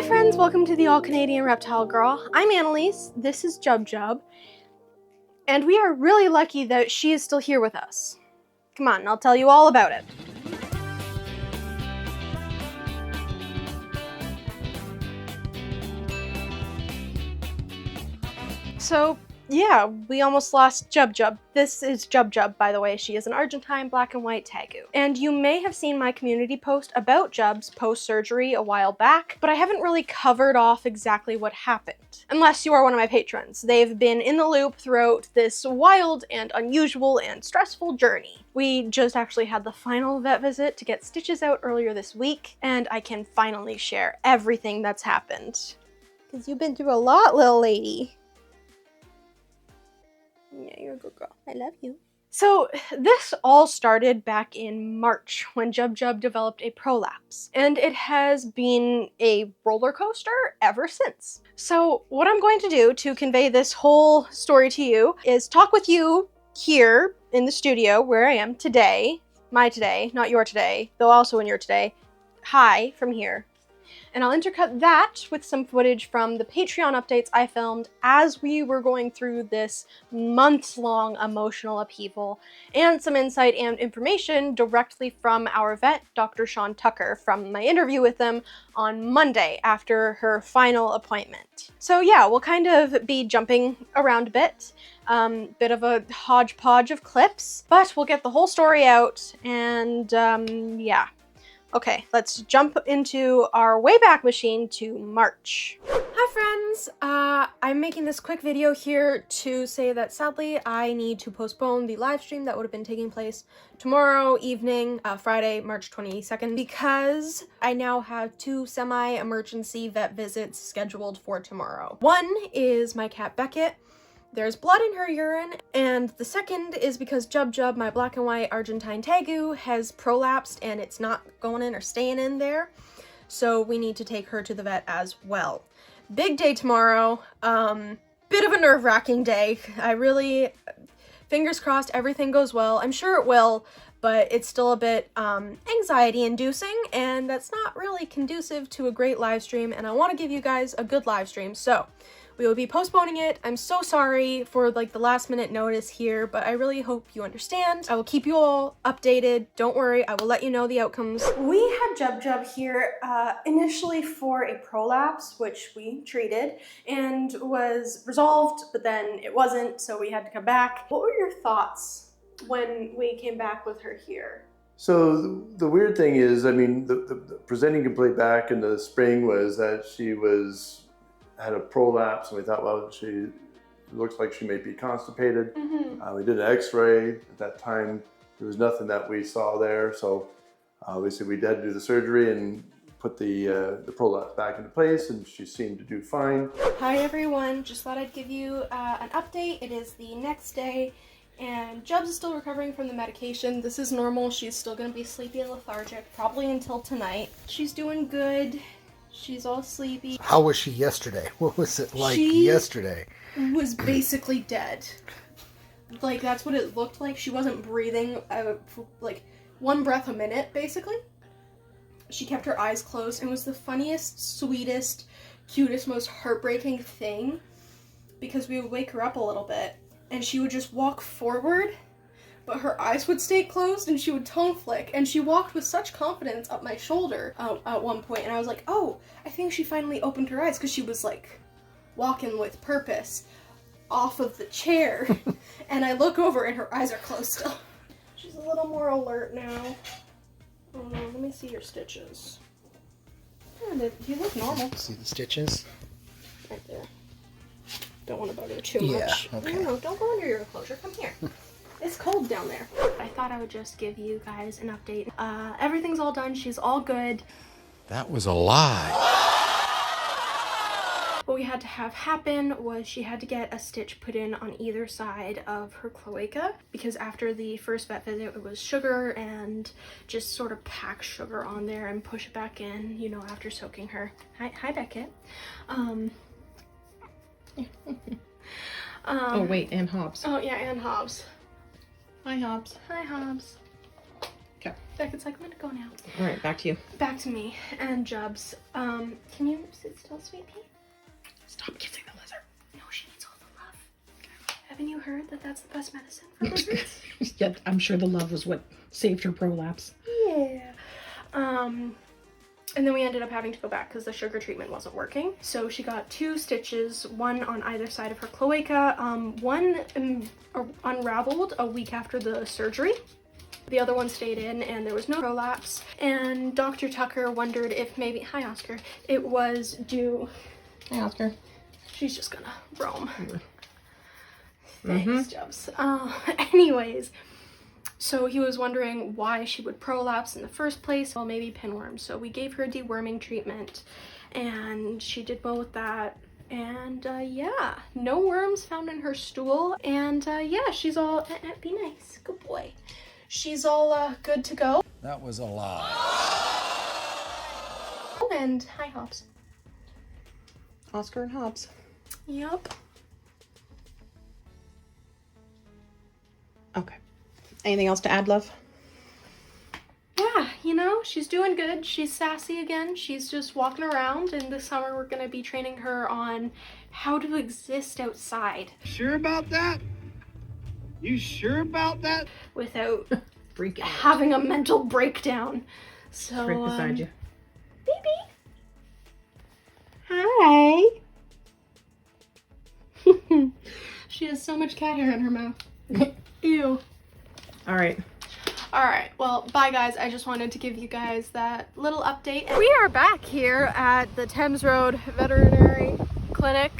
Hi friends, welcome to the All Canadian Reptile Girl. I'm Annaliese, this is Jub-Jub, and we are really lucky that she is still here with us. Come on, I'll tell you all about it. So, yeah, we almost lost Jub-Jub. This is Jub-Jub, by the way. She is an Argentine black and white Tegu. And you may have seen my community post about Jub's post-surgery a while back, but I haven't really covered off exactly what happened. Unless you are one of my patrons. They've been in the loop throughout this wild and unusual and stressful journey. We just actually had the final vet visit to get stitches out earlier this week, and I can finally share everything that's happened. Because you've been through a lot, little lady. Yeah, you're a good girl. I love you. So this all started back in March when Jub-Jub developed a prolapse, and it has been a roller coaster ever since. So what I'm going to do to convey this whole story to you is talk with you here in the studio where I am today, my today, not your today, though also in your today, hi from here. And I'll intercut that with some footage from the Patreon updates I filmed as we were going through this months-long emotional upheaval, and some insight and information directly from our vet, Dr. Sean Tucker, from my interview with him on Monday after her final appointment. So yeah, we'll kind of be jumping around a bit, bit of a hodgepodge of clips, but we'll get the whole story out, and yeah. Okay, let's jump into our Wayback Machine to March. Hi friends, I'm making this quick video here to say that sadly I need to postpone the live stream that would have been taking place tomorrow evening, Friday, March 22nd, because I now have two semi-emergency vet visits scheduled for tomorrow. One is my cat Beckett. There's blood in her urine, and the second is because Jub-Jub, my black and white Argentine Tegu, has prolapsed and it's not going in or staying in there, so we need to take her to the vet as well. Big day tomorrow, bit of a nerve-wracking day. I really, fingers crossed everything goes well. I'm sure it will, but it's still a bit anxiety-inducing, and that's not really conducive to a great live stream, and I want to give you guys a good live stream, so we will be postponing it. I'm so sorry for like the last minute notice here, but I really hope you understand. I will keep you all updated. Don't worry, I will let you know the outcomes. We had Jub-Jub here initially for a prolapse, which we treated and was resolved, but then it wasn't, so we had to come back. What were your thoughts when we came back with her here? So the weird thing is, I mean, the presenting complaint back in the spring was that she had a prolapse, and we thought, well, she looks like she may be constipated. Mm-hmm. We did an x-ray. At that time, there was nothing that we saw there. So obviously we had to do the surgery and put the prolapse back into place, and she seemed to do fine. Hi everyone, just thought I'd give you an update. It is the next day, and Jubs is still recovering from the medication. This is normal. She's still gonna be sleepy and lethargic, probably until tonight. She's doing good. She's all sleepy. How was she yesterday? What was it like yesterday? She was basically dead. Like, that's what it looked like. She wasn't breathing, like, one breath a minute, basically. She kept her eyes closed and was the funniest, sweetest, cutest, most heartbreaking thing, because we would wake her up a little bit, and she would just walk forward, but her eyes would stay closed and she would tongue flick, and she walked with such confidence up my shoulder at one point, and I was like, oh, I think she finally opened her eyes, because she was like walking with purpose off of the chair. And I look over and her eyes are closed still. She's a little more alert now. Oh no, let me see your stitches. Yeah, you look normal. See the stitches? Right there. Don't want to bug her too much. Okay. No, don't go under your enclosure. Come here. It's cold down there. I thought I would just give you guys an update. Everything's all done. She's all good. That was a lie. What we had to have happen was she had to get a stitch put in on either side of her cloaca, because after the first vet visit it was sugar, and just sort of pack sugar on there and push it back in, you know, after soaking her. Hi Beckett. Oh wait, and Hobbs. Oh yeah, and Hobbs. Hi Hobbs. Hi Hobbs. Okay. Beckett's like, I'm gonna go now. All right, back to you. Back to me and Jubs. Can you sit still, sweet pea? Stop kissing the lizard. No, she needs all the love. Haven't you heard that that's the best medicine for lizards? Yeah, I'm sure the love was what saved her prolapse. Yeah. And then we ended up having to go back because the sugar treatment wasn't working. So she got 2 stitches, one on either side of her cloaca. One unraveled a week after the surgery. The other one stayed in and there was no prolapse. And Dr. Tucker wondered if maybe, hi Oscar, it was due. Hi, Oscar. She's just gonna roam. Thanks, Jubs. Anyways. So he was wondering why she would prolapse in the first place. Well, maybe pinworms. So we gave her a deworming treatment and she did well with that. And yeah, no worms found in her stool. And yeah, she's all, be nice, good boy. She's all good to go. That was a lie. And hi, Hobbs. Oscar and Hobbs. Yep. Okay. Anything else to add, love? Yeah, you know, she's doing good. She's sassy again. She's just walking around, and this summer we're gonna be training her on how to exist outside. Sure about that? You sure about that? Without Freak out. having a mental breakdown. So, Right beside you. Baby. Hi. She has so much cat hair in her mouth. Ew. All right. Alright, well, bye guys. I just wanted to give you guys that little update. We are back here at the Thames Road Veterinary Clinic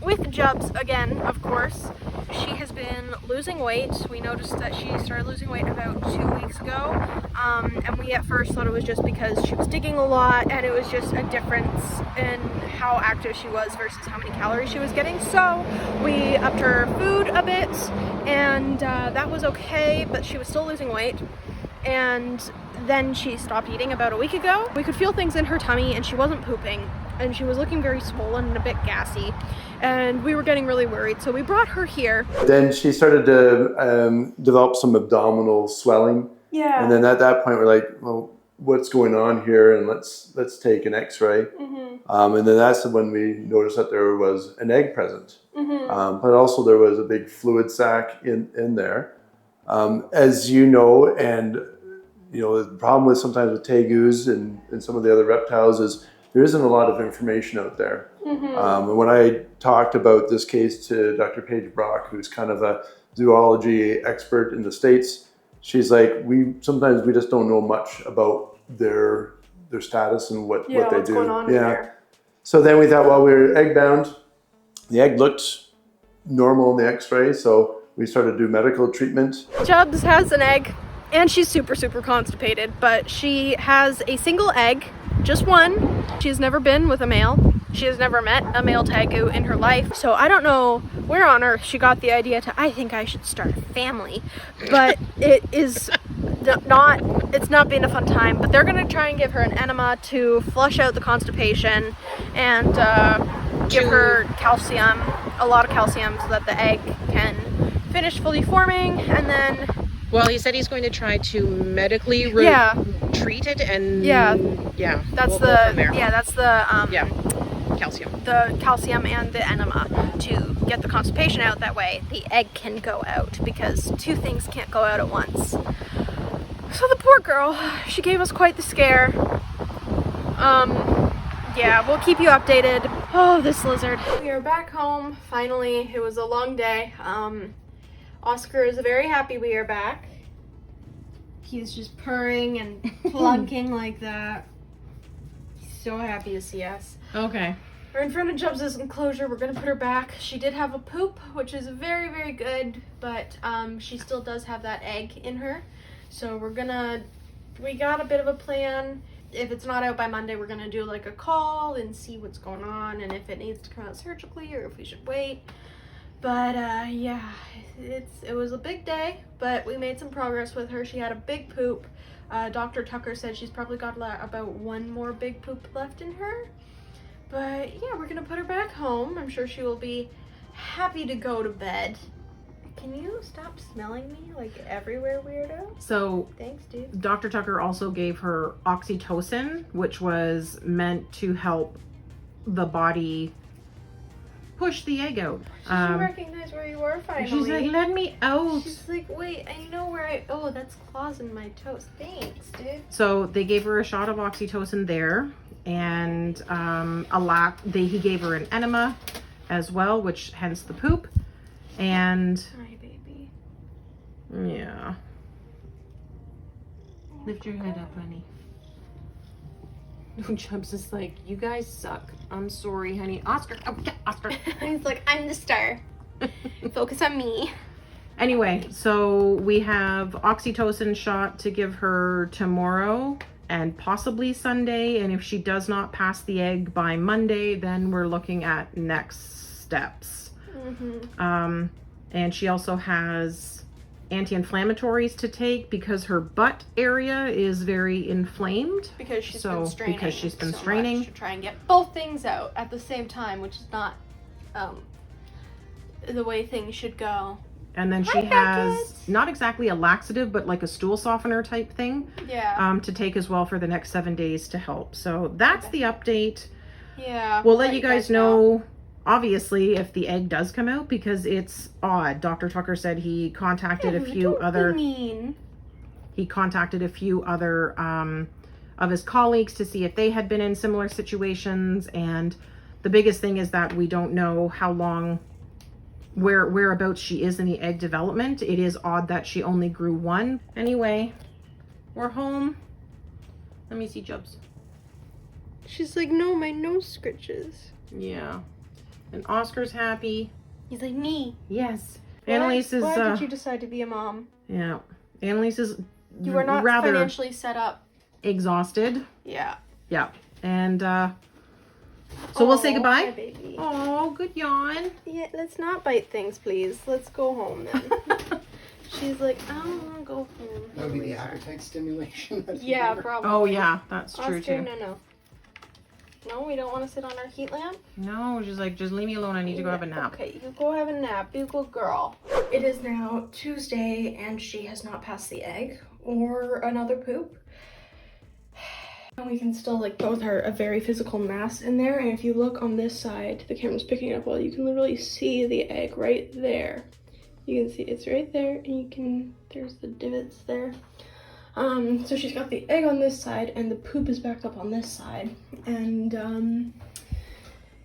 with Jubs again, of course. She has been losing weight. We noticed that she started losing weight about 2 weeks ago. And we at first thought it was just because she was digging a lot and it was just a difference in how active she was versus how many calories she was getting. So we upped her food a bit and that was okay, but she was still losing weight. And then she stopped eating about a week ago. We could feel things in her tummy and she wasn't pooping and she was looking very swollen and a bit gassy. And we were getting really worried, so we brought her here. Then she started to develop some abdominal swelling. Yeah. And then at that point, we're like, well, what's going on here? And let's take an X-ray. And then that's when we noticed that there was an egg present. But also there was a big fluid sac in there. As you know, and you know, the problem with sometimes with tegus and some of the other reptiles is there isn't a lot of information out there. And when I talked about this case to Dr. Paige Brock, who's kind of a zoology expert in the States, she's like, sometimes we just don't know much about their status and what they do. What's going on in there. So then we thought, well, we were egg bound. The egg looked normal in the X-ray, so we started to do medical treatment. Jubs has an egg, and she's super, super constipated, but she has a single egg, just one. She's never been with a male. She has never met a male Tegu in her life, so I don't know where on earth she got the idea to, I think I should start a family, but it's not been a fun time. But they're gonna try and give her an enema to flush out the constipation and give her calcium, a lot of calcium, so that the egg can finish fully forming. And then, Well, he said he's going to try to medically treat it, and that's we'll go from there. that's the Calcium. the calcium and the enema to get the constipation out. That way the egg can go out, because 2 things can't go out at once. So the poor girl, she gave us quite the scare. Yeah, we'll keep you updated. Oh, this lizard. We are back home, finally. It was a long day. Oscar is very happy we are back. He's just purring and plunking like that. He's so happy to see us. Okay. We're in front of Jubs' enclosure. We're gonna put her back. She did have a poop, which is very, very good, but she still does have that egg in her. So we got a bit of a plan. If it's not out by Monday, we're gonna do like a call and see what's going on and if it needs to come out surgically or if we should wait. But yeah, it was a big day, but we made some progress with her. She had a big poop. Dr. Tucker said she's probably got about 1 more big poop left in her. But yeah, we're gonna put her back home. I'm sure she will be happy to go to bed. Can you stop smelling me like everywhere, weirdo? So Thanks, dude. Dr. Tucker also gave her oxytocin, which was meant to help the body push the egg out. She didn't recognize where you were finally. She's like, let me out. She's like, wait, I know where oh, that's claws in my toes. Thanks, dude. So they gave her a shot of oxytocin there, and he gave her an enema as well, which hence the poop. And Hi, baby. yeah. Lift your head up, honey. Chubbs is like, you guys suck. I'm sorry, honey. Oscar. Oh, yeah, Oscar. He's like, I'm the star. Focus on me. Anyway, so we have oxytocin shot to give her tomorrow and possibly Sunday. And if she does not pass the egg by Monday, then we're looking at next steps. And she also has anti-inflammatories to take because her butt area is very inflamed. Because she's been straining. Because she's been so straining. much to try and get both things out at the same time, which is not the way things should go. And then she has not exactly a laxative, but like a stool softener type thing. Yeah. To take as well for the next 7 days to help. So that's the update. Yeah. We'll let you guys know, obviously, if the egg does come out, because it's odd. Dr. Tucker said he contacted a few other. He contacted a few other of his colleagues to see if they had been in similar situations, and the biggest thing is that we don't know how long, whereabouts she is in the egg development. It is odd that she only grew one. Anyway, we're home. Let me see Jubs. She's like, no, my nose scritches. Yeah. And Oscar's happy. He's like, me. Yes. Annaliese is. Why did you decide to be a mom? Yeah. Annaliese is. You were not rather financially set up. Exhausted. Yeah. Yeah. And so we'll say goodbye. Hi, baby. Oh, good yawn. Yeah, let's not bite things, please. Let's go home then. She's like, I don't want to go home. That would be the appetite stimulation. Yeah, probably. Oh yeah, that's true Oscar, too. no. No, we don't want to sit on our heat lamp? No, she's like, just leave me alone. I need to go have a nap. Okay, you go have a nap. You go, girl. It is now Tuesday, and she has not passed the egg or another poop. And we can still, like, both are a very physical mass in there. And if you look on this side, the camera's picking it up well, you can literally see the egg right there. You can see it's right there, and you can, there's the divots there. So she's got the egg on this side, and the poop is backed up on this side. And,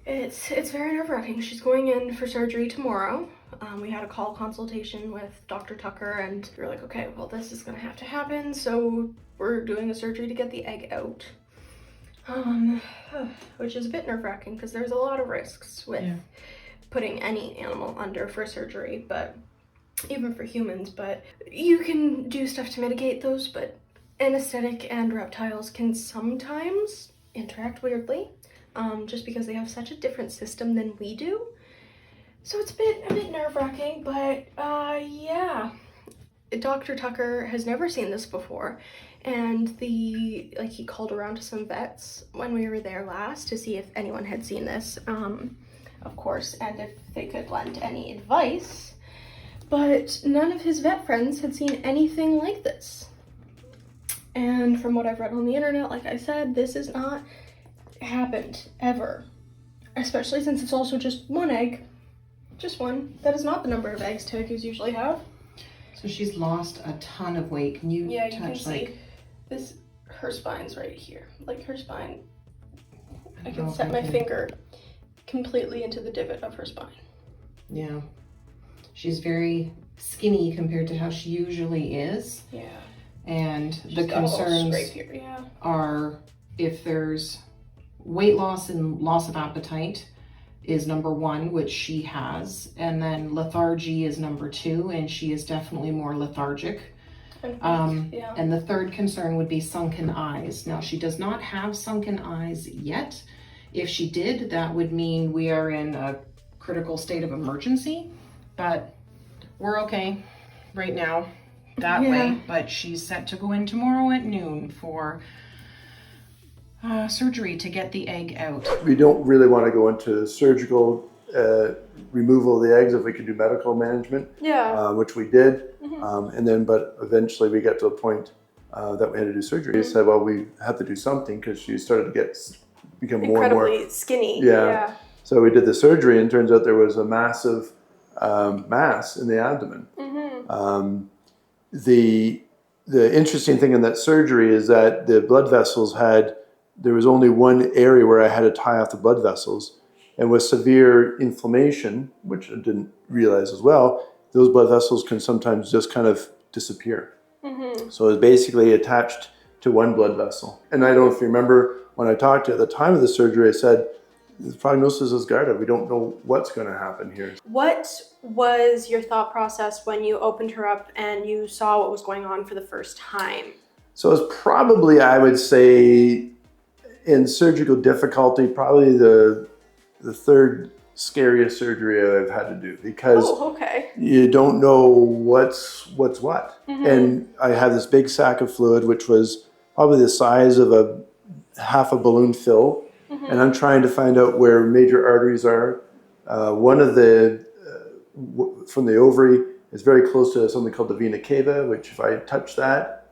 it's very nerve-wracking. She's going in for surgery tomorrow. We had a call consultation with Dr. Tucker, and we were like, okay, well, this is gonna have to happen, so we're doing the surgery to get the egg out. Which is a bit nerve-wracking, because there's a lot of risks with putting any animal under for surgery, but even for humans, but you can do stuff to mitigate those, but anesthetic and reptiles can sometimes interact weirdly, just because they have such a different system than we do. So it's a bit nerve-wracking, but yeah. Dr. Tucker has never seen this before, and he called around to some vets when we were there last to see if anyone had seen this, of course, and if they could lend any advice. But none of his vet friends had seen anything like this. And from what I've read on the internet, like I said, this has not happened ever. Especially since it's also just one egg. Just one. That is not the number of eggs Tegus usually have. So she's lost a ton of weight. Can you touch, can see this, her spine's right here. Like her spine, I can set my finger completely into the divot of her spine. Yeah. She's very skinny compared to how she usually is. Yeah. And the concerns are if there's weight loss and loss of appetite is number one, which she has. And then lethargy is number two, and she is definitely more lethargic. And the third concern would be sunken eyes. Now, she does not have sunken eyes yet. If she did, that would mean we are in a critical state of emergency. But we're okay right now that way. But she's set to go in tomorrow at noon for surgery to get the egg out. We don't really want to go into surgical removal of the eggs if we could do medical management, which we did. And then, but eventually we got to a point that we had to do surgery. We said, well, we have to do something because she started to become more and more incredibly skinny. Yeah. So we did the surgery, and turns out there was a massive mass in the abdomen. The interesting thing in that surgery is that the blood vessels there was only one area where I had to tie off the blood vessels, and with severe inflammation, which I didn't realize as well, those blood vessels can sometimes just kind of disappear. So it's basically attached to one blood vessel. And I don't know if you remember when I talked to you at the time of the surgery, I said, the prognosis is guarded. We don't know what's going to happen here. What was your thought process when you opened her up and you saw what was going on for the first time? So it's probably, I would say, in surgical difficulty, probably the third scariest surgery I've had to do, because you don't know what's what. And I had this big sack of fluid, which was probably the size of half a balloon fill. And I'm trying to find out where major arteries are. One of from the ovary is very close to something called the vena cava, which if I touch that,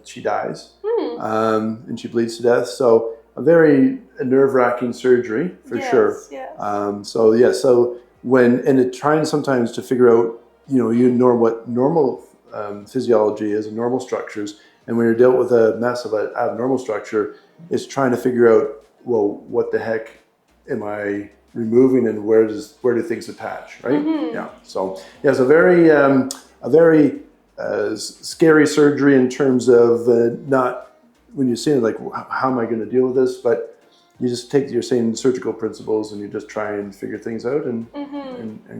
she dies. And she bleeds to death. So a very nerve-wracking surgery for sure. So when trying sometimes to figure out, you know what normal physiology is and normal structures, and when you're dealt with a mess of an abnormal structure, it's trying to figure out, well, what the heck am I removing, and where do things attach, right? So it's a very scary surgery in terms of not, when you see it, like, how am I going to deal with this? But you just take your same surgical principles and you just try and figure things out and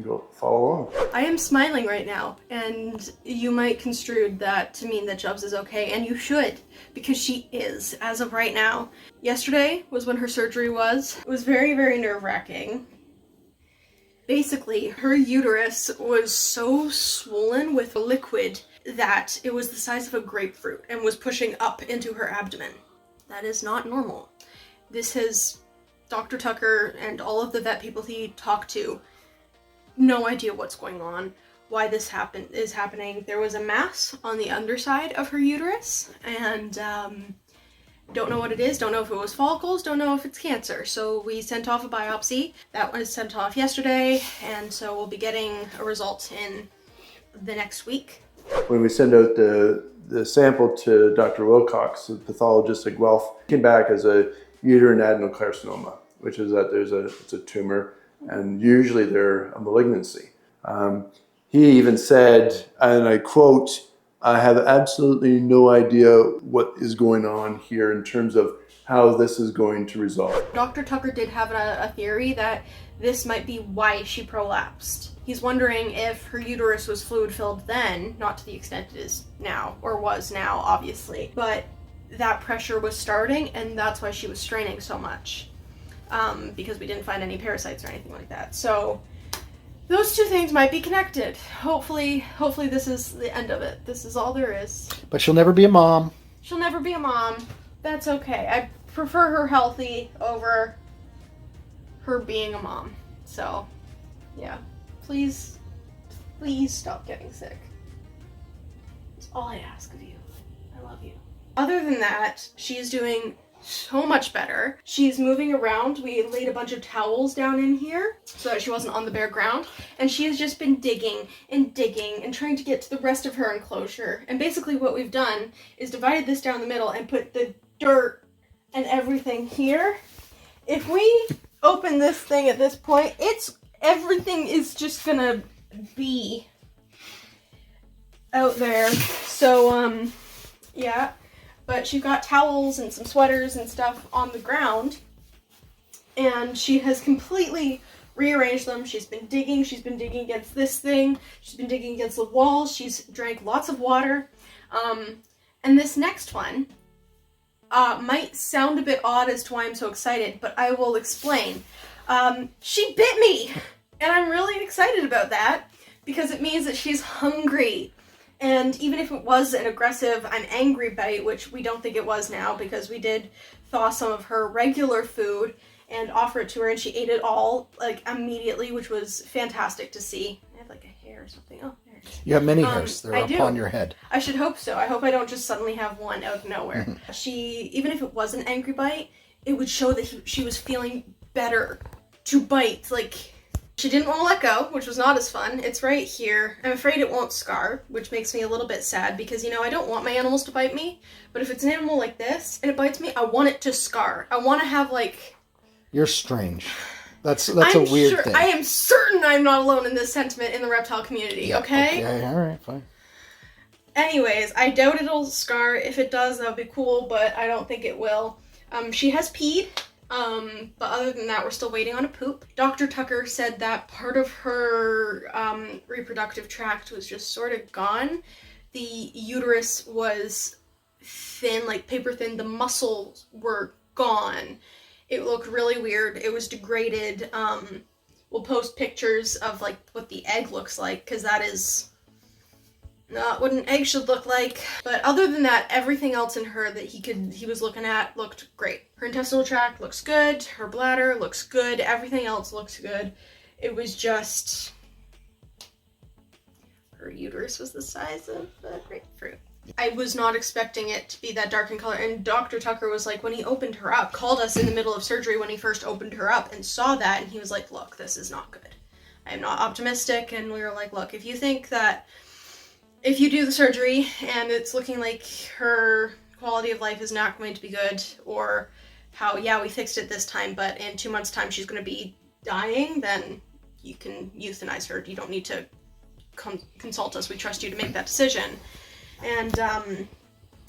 go follow along. I am smiling right now, and you might construe that to mean that Jubs is okay, and you should, because she is, as of right now. Yesterday was when her surgery was. It was very, very nerve-wracking. Basically, her uterus was so swollen with liquid that it was the size of a grapefruit and was pushing up into her abdomen. That is not normal. This has Dr. Tucker and all of the vet people he talked to, no idea what's going on, why this is happening. There was a mass on the underside of her uterus, and don't know what it is, don't know if it was follicles, don't know if it's cancer. So we sent off a biopsy. That was sent off yesterday, and so we'll be getting a result in the next week. When we send out the sample to Dr. Wilcox, the pathologist at Guelph, came back as a uterine adenocarcinoma, which is that it's a tumor, and usually they're a malignancy. He even said, and I quote, "I have absolutely no idea what is going on here in terms of how this is going to resolve." Dr. Tucker did have a theory that this might be why she prolapsed. He's wondering if her uterus was fluid-filled then, not to the extent it is now, or was now, obviously, but that pressure was starting, and that's why she was straining so much, because we didn't find any parasites or anything like that. So those two things might be connected. Hopefully this is the end of it. This is all there is. But she'll never be a mom. She'll never be a mom. That's okay. I prefer her healthy over her being a mom. So, yeah. Please stop getting sick. That's all I ask of you. I love you. Other than that, she's doing so much better. She's moving around. We laid a bunch of towels down in here so that she wasn't on the bare ground, and she has just been digging and trying to get to the rest of her enclosure. And basically what we've done is divided this down the middle and put the dirt and everything here. If we open this thing at this point, everything is just gonna be out there. So yeah. But she's got towels and some sweaters and stuff on the ground, and she has completely rearranged them. She's been digging against this thing, she's been digging against the walls, she's drank lots of water. And this next one might sound a bit odd as to why I'm so excited, but I will explain. She bit me, and I'm really excited about that because it means that she's hungry. And even if it was an aggressive, I'm angry bite, which we don't think it was now because we did thaw some of her regular food and offer it to her, and she ate it all like immediately, which was fantastic to see. I have like a hair or something. Oh, there it is. You have many hairs. They're I upon do. your head. I should hope so. I hope I don't just suddenly have one out of nowhere. She, even if it was an angry bite, it would show that she was feeling better to bite. Like, she didn't want to let go, which was not as fun. It's right here. I'm afraid it won't scar, which makes me a little bit sad because, you know, I don't want my animals to bite me, but if it's an animal like this and it bites me, I want it to scar. I want to have, like... You're strange. That's a weird thing. I am certain I'm not alone in this sentiment in the reptile community, okay? Okay, alright, fine. Anyways, I doubt it'll scar. If it does, that would be cool, but I don't think it will. She has peed. But other than that, we're still waiting on a poop. Dr. Tucker said that part of her reproductive tract was just sort of gone. The uterus was thin, like paper thin. The muscles were gone. It looked really weird. It was degraded. We'll post pictures of like what the egg looks like, because that is not what an egg should look like. But other than that, everything else in her that he was looking at looked great. Her intestinal tract looks good, her bladder looks good, everything else looks good. It was just her uterus was the size of a grapefruit. I was not expecting it to be that dark in color, and Dr. Tucker was like, when he opened her up, called us in the middle of surgery when he first opened her up and saw that, and he was like, look, this is not good. I am not optimistic. And we were like, look, if you think that if you do the surgery and it's looking like her quality of life is not going to be good, or how, yeah, we fixed it this time, but in 2 months' time she's going to be dying, then you can euthanize her. You don't need to consult us. We trust you to make that decision. And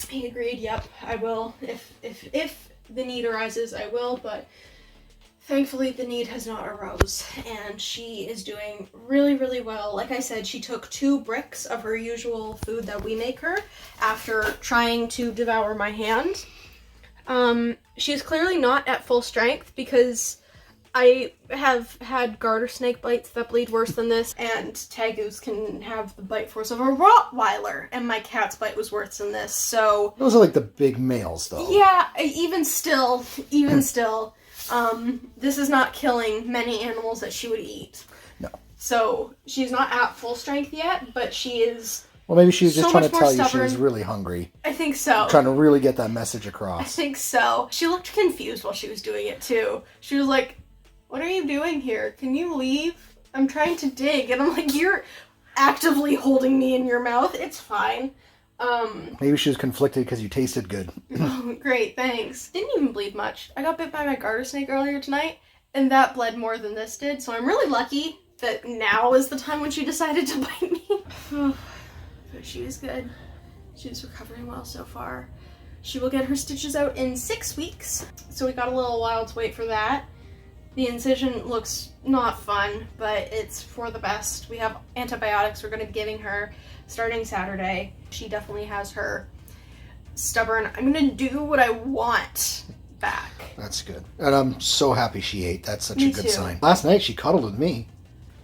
he agreed, yep, I will. If the need arises, I will, but thankfully the need has not arose, and she is doing really, really well. Like I said, she took 2 bricks of her usual food that we make her after trying to devour my hand. She's clearly not at full strength because I have had garter snake bites that bleed worse than this, and Tegus can have the bite force of a Rottweiler, and my cat's bite was worse than this, so... Those are like the big males, though. Yeah, even still, this is not killing many animals that she would eat. No. So, she's not at full strength yet, but she is... Well, maybe she was just trying to tell you she was stubborn. really hungry. I think so. Trying to really get that message I across. think so. She looked confused while she was doing it, too. She was like, what are you doing here? Can you leave? I'm trying to dig. And I'm like, you're actively holding me in your mouth. It's fine. Maybe she was conflicted because you tasted good. Oh, great, thanks. Didn't even bleed much. I got bit by my garter snake earlier tonight, and that bled more than this did, so I'm really lucky that now is the time when she decided to bite me. But she was good. She's recovering well so far. She will get her stitches out in 6 weeks, so we got a little while to wait for that. The incision looks not fun, but it's for the best. We have antibiotics we're going to be giving her starting Saturday. She definitely has her stubborn, I'm going to do what I want back. That's good. And I'm so happy she ate. That's such Me a good too. sign. Last night she cuddled with me.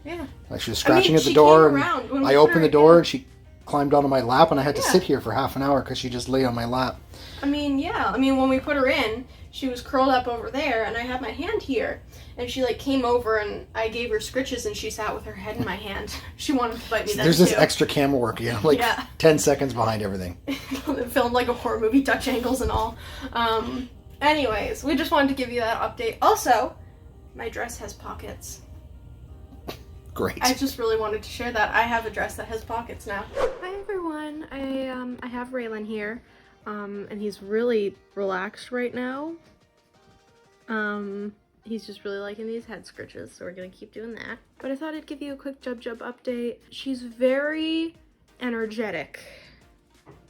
Yeah. Like she was scratching at the she door, came and around when we I put opened her the door in. and she climbed onto my lap, and I had to Yeah. sit here for half an hour because she just lay on my lap. I mean, yeah. I mean, when we put her in, she was curled up over there, and I had my hand here. And she, like, came over, and I gave her scritches, and she sat with her head in my hand. She wanted to bite me then, There's too. this extra camera work, you know, like Yeah. 10 seconds behind everything. It filmed like a horror movie, Dutch angles and all. Anyways, we just wanted to give you that update. Also, my dress has pockets. Great. I just really wanted to share that. I have a dress that has pockets now. Hi everyone. I have Raylan here, and he's really relaxed right now. He's just really liking these head scritches, so we're gonna keep doing that. But I thought I'd give you a quick Jub-Jub update. She's very energetic.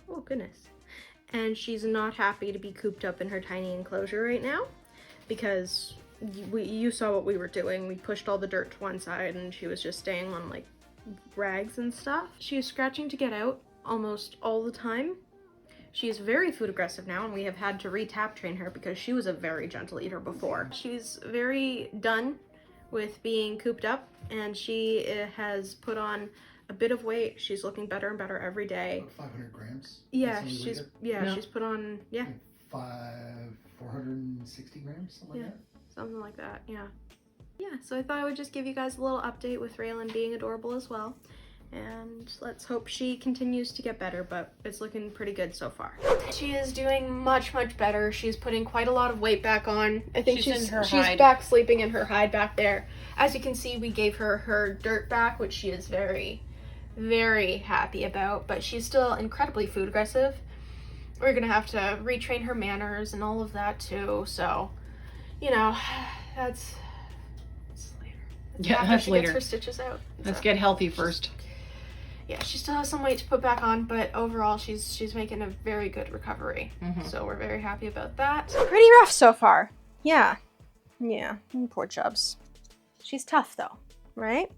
Oh goodness. And she's not happy to be cooped up in her tiny enclosure right now, because you saw what we were doing. We pushed all the dirt to one side, and she was just staying on like rags and stuff. She is scratching to get out almost all the time. She is very food aggressive now, and we have had to re-tap train her because she was a very gentle eater before. She's very done with being cooped up, and she has put on a bit of weight. She's looking better and better every day. 500 grams? Yeah, she's put on, yeah. 460 grams, something like that? Something like that, yeah. Yeah, so I thought I would just give you guys a little update with Raylan being adorable as well. And let's hope she continues to get better, but it's looking pretty good so far. She is doing much, much better. She's putting quite a lot of weight back on. I think she's back sleeping in her hide back there. As you can see, we gave her dirt back, which she is very, very happy about, but she's still incredibly food aggressive. We're gonna have to retrain her manners and all of that too, so, you know, that's later. Yeah, that's she later. Gets her stitches out. Let's get healthy first. Yeah, she still has some weight to put back on, but overall she's making a very good recovery. So we're very happy about that. Pretty rough so far. Yeah. Yeah, poor Jubs. She's tough though, right?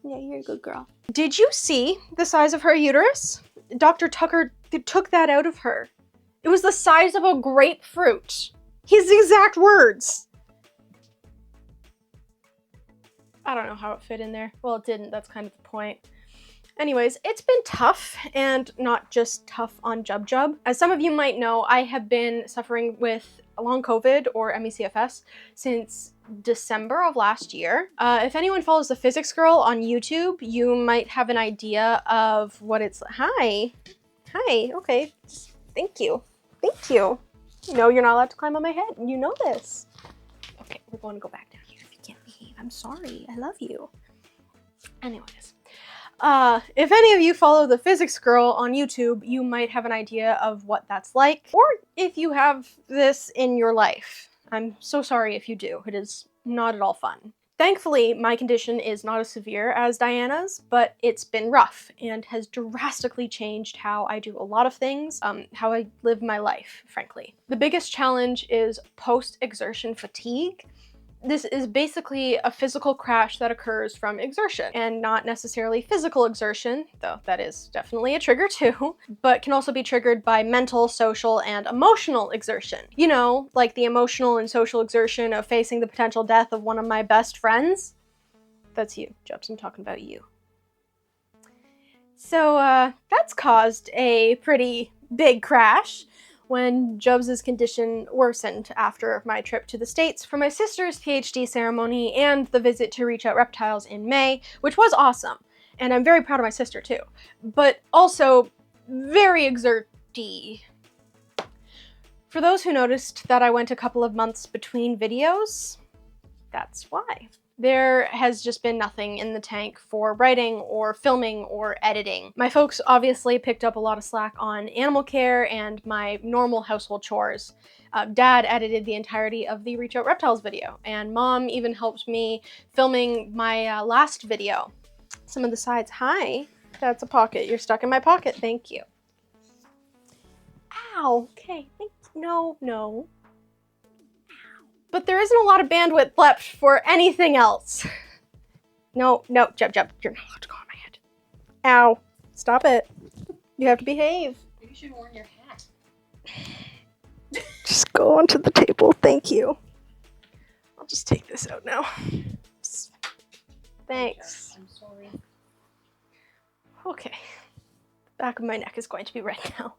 Yeah, you're a good girl. Did you see the size of her uterus? Dr. Tucker took that out of her. It was the size of a grapefruit. His exact words. I don't know how it fit in there. Well, it didn't, that's kind of the point. Anyways, it's been tough, and not just tough on Jub-Jub. As some of you might know, I have been suffering with long COVID, or MECFS, since December of last year. If anyone follows the Physics Girl on YouTube, you might have an idea of what it's... Hi, okay, thank you. No, you're not allowed to climb on my head, you know this. Okay, we're going to go back down here if you can't behave. I'm sorry, I love you. Anyways. If any of you follow the Physics Girl on YouTube, you might have an idea of what that's like, or if you have this in your life. I'm so sorry if you do. It is not at all fun. Thankfully, my condition is not as severe as Diana's, but it's been rough and has drastically changed how I do a lot of things, how I live my life, frankly. The biggest challenge is post-exertion fatigue. This is basically a physical crash that occurs from exertion, and not necessarily physical exertion, though that is definitely a trigger too, but can also be triggered by mental, social, and emotional exertion. You know, like the emotional and social exertion of facing the potential death of one of my best friends. That's you, Jubs, I'm talking about you. So, that's caused a pretty big crash when Jubs' condition worsened after my trip to the States for my sister's PhD ceremony and the visit to Reach Out Reptiles in May, which was awesome. And I'm very proud of my sister too, but also very exerty. For those who noticed that I went a couple of months between videos, that's why. There has just been nothing in the tank for writing or filming or editing. My folks obviously picked up a lot of slack on animal care and my normal household chores. Dad edited the entirety of the Reach Out Reptiles video, and Mom even helped me filming my last video. Some of the sides, hi, that's a pocket. You're stuck in my pocket, thank you. Ow, okay, thank you. No. But there isn't a lot of bandwidth left for anything else. No, Jub-Jub, you're not allowed to go on my head. Ow, stop it. You have to behave. Maybe you should have worn your hat. Just go onto the table, thank you. I'll just take this out now. Thanks. I'm sorry. Okay. The back of my neck is going to be red now.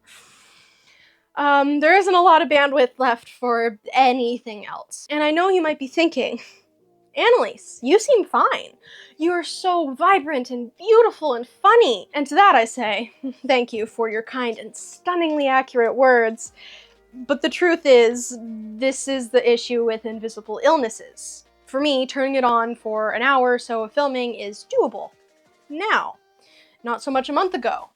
There isn't a lot of bandwidth left for anything else. And I know you might be thinking, Annaliese, you seem fine. You are so vibrant and beautiful and funny. And to that I say, thank you for your kind and stunningly accurate words. But the truth is, this is the issue with invisible illnesses. For me, turning it on for an hour or so of filming is doable now. Not so much a month ago.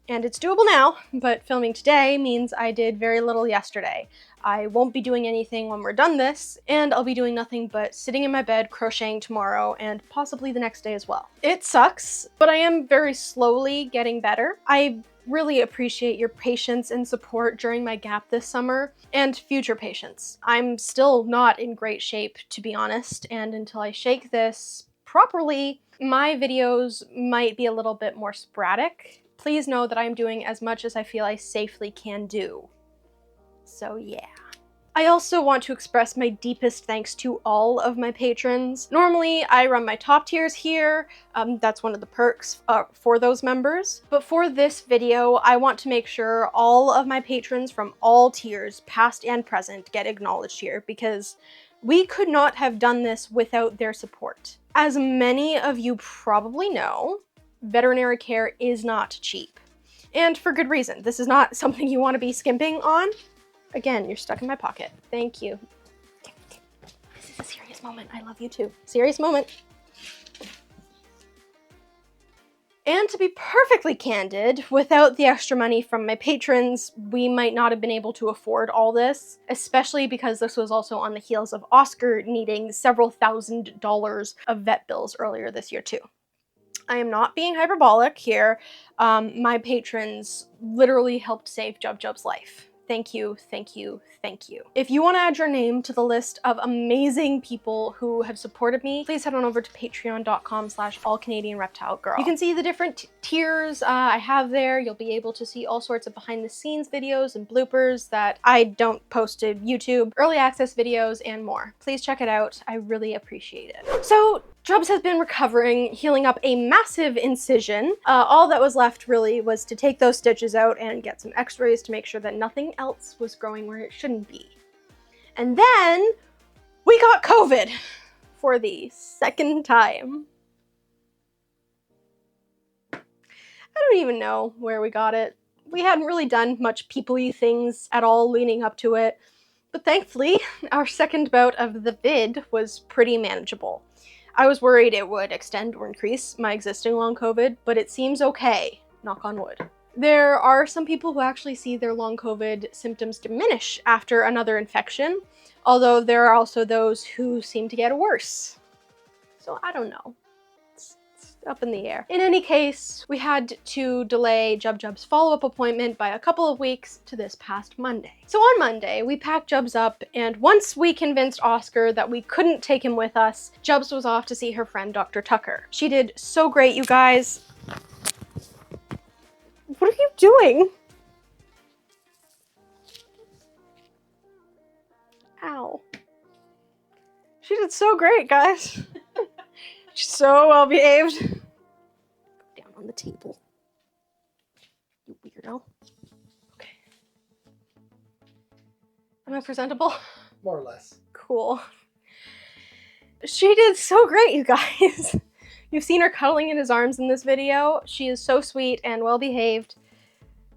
And it's doable now, but filming today means I did very little yesterday. I won't be doing anything when we're done this, and I'll be doing nothing but sitting in my bed crocheting tomorrow and possibly the next day as well. It sucks, but I am very slowly getting better. I really appreciate your patience and support during my gap this summer, and future patience. I'm still not in great shape, to be honest, and until I shake this properly, my videos might be a little bit more sporadic. Please know that I'm doing as much as I feel I safely can do. So yeah. I also want to express my deepest thanks to all of my patrons. Normally, I run my top tiers here. That's one of the perks for those members. But for this video, I want to make sure all of my patrons from all tiers, past and present, get acknowledged here because We could not have done this without their support. As many of you probably know, veterinary care is not cheap. And for good reason. This is not something you want to be skimping on. Again, you're stuck in my pocket. Thank you. This is a serious moment. I love you too. Serious moment. And to be perfectly candid, without the extra money from my patrons, we might not have been able to afford all this, especially because this was also on the heels of Oscar needing several $1,000s of vet bills earlier this year too. I am not being hyperbolic here. My patrons literally helped save Jub-Jub's life. Thank you, thank you, thank you. If you want to add your name to the list of amazing people who have supported me, please head on over to patreon.com/All Canadian Reptile Girl. You can see the different tiers I have there. You'll be able to see all sorts of behind the scenes videos and bloopers that I don't post to YouTube, early access videos, and more. Please check it out. I really appreciate it. So, Jubs has been recovering, healing up a massive incision. All that was left really was to take those stitches out and get some x-rays to make sure that nothing else was growing where it shouldn't be. And then we got COVID for the second time. I don't even know where we got it. We hadn't really done much people-y things at all leading up to it, but thankfully our second bout of the vid was pretty manageable. I was worried it would extend or increase my existing long COVID, but it seems okay, knock on wood. There are some people who actually see their long COVID symptoms diminish after another infection, although there are also those who seem to get worse. So I don't know. It's up in the air. In any case, we had to delay Jub-Jub's follow-up appointment by a couple of weeks to this past Monday. So on Monday, we packed Jubs up, and once we convinced Oscar that we couldn't take him with us, Jubs was off to see her friend Dr. Tucker. She did so great, you guys. What are you doing? Ow. She did so great, guys. She's so well behaved. Down on the table. You weirdo. Okay. Am I presentable? More or less. Cool. She did so great, you guys. You've seen her cuddling in his arms in this video. She is so sweet and well behaved.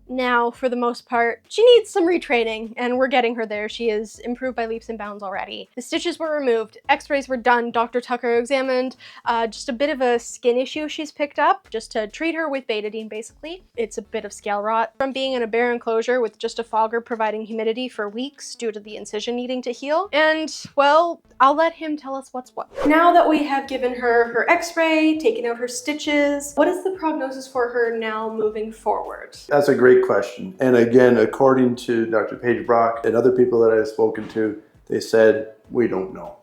Now, for the most part, she needs some retraining, and we're getting her there. She is improved by leaps and bounds already. The stitches were removed, x-rays were done, Dr. Tucker examined just a bit of a skin issue she's picked up, just to treat her with betadine, basically. It's a bit of scale rot from being in a bare enclosure with just a fogger providing humidity for weeks due to the incision needing to heal. And, well, I'll let him tell us what's what. Now that we have given her her x-ray, taken out her stitches, what is the prognosis for her now moving forward? That's a great question. And again, according to Dr. Paige Brock and other people that I've spoken to, they said, we don't know.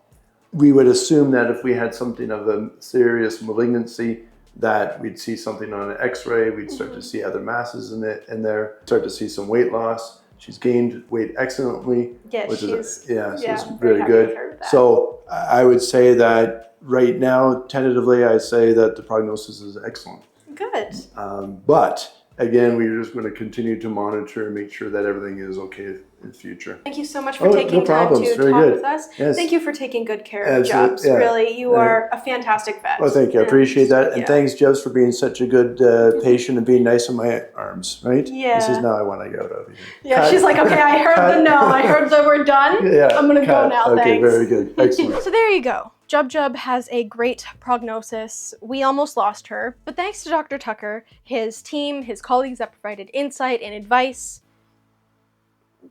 We would assume that if we had something of a serious malignancy, that we'd see something on an x-ray, we'd start to see other masses in there, start to see some weight loss. She's gained weight excellently, which is very good. So I would say that right now, tentatively, I say that the prognosis is excellent. Good. But again, we're just going to continue to monitor and make sure that everything is okay in the future. Thank you so much for taking time to talk with us. Yes. Thank you for taking good care of Jubs. Yeah. Really, you are a fantastic vet. Well, thank you. I appreciate that. And thanks, Jubs, for being such a good patient and being nice on my arms, right? Yeah. This is now I want to go to. Yeah, she's like, okay, I heard the no. I heard that we're done. Yeah, I'm going to go now, okay, thanks. Very good. Excellent. So there you go. Jub-Jub has a great prognosis. We almost lost her, but thanks to Dr. Tucker, his team, his colleagues that provided insight and advice,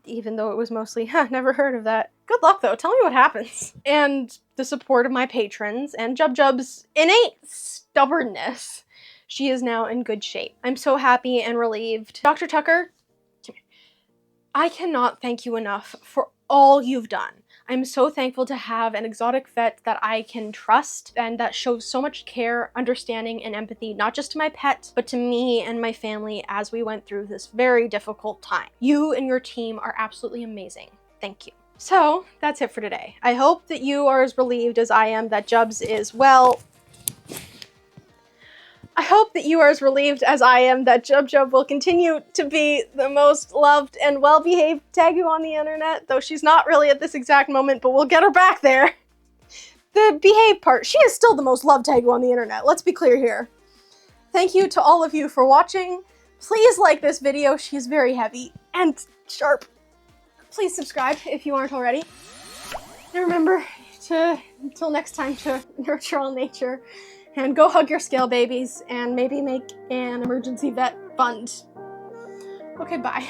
even though it was mostly, never heard of that. Good luck though, tell me what happens. And the support of my patrons and Jub-Jub's innate stubbornness, she is now in good shape. I'm so happy and relieved. Dr. Tucker, I cannot thank you enough for all you've done. I'm so thankful to have an exotic vet that I can trust and that shows so much care, understanding, and empathy, not just to my pet, but to me and my family as we went through this very difficult time. You and your team are absolutely amazing. Thank you. So that's it for today. I hope that you are as relieved as I am that Jubs is, well, I hope that you are as relieved as I am that Jub-Jub will continue to be the most loved and well-behaved Tegu on the internet, though she's not really at this exact moment, but we'll get her back there. The behave part, she is still the most loved Tegu on the internet, let's be clear here. Thank you to all of you for watching. Please like this video, she is very heavy and sharp. Please subscribe if you aren't already. And remember to, until next time, to nurture all nature and go hug your scale babies and maybe make an emergency vet fund. Okay, bye.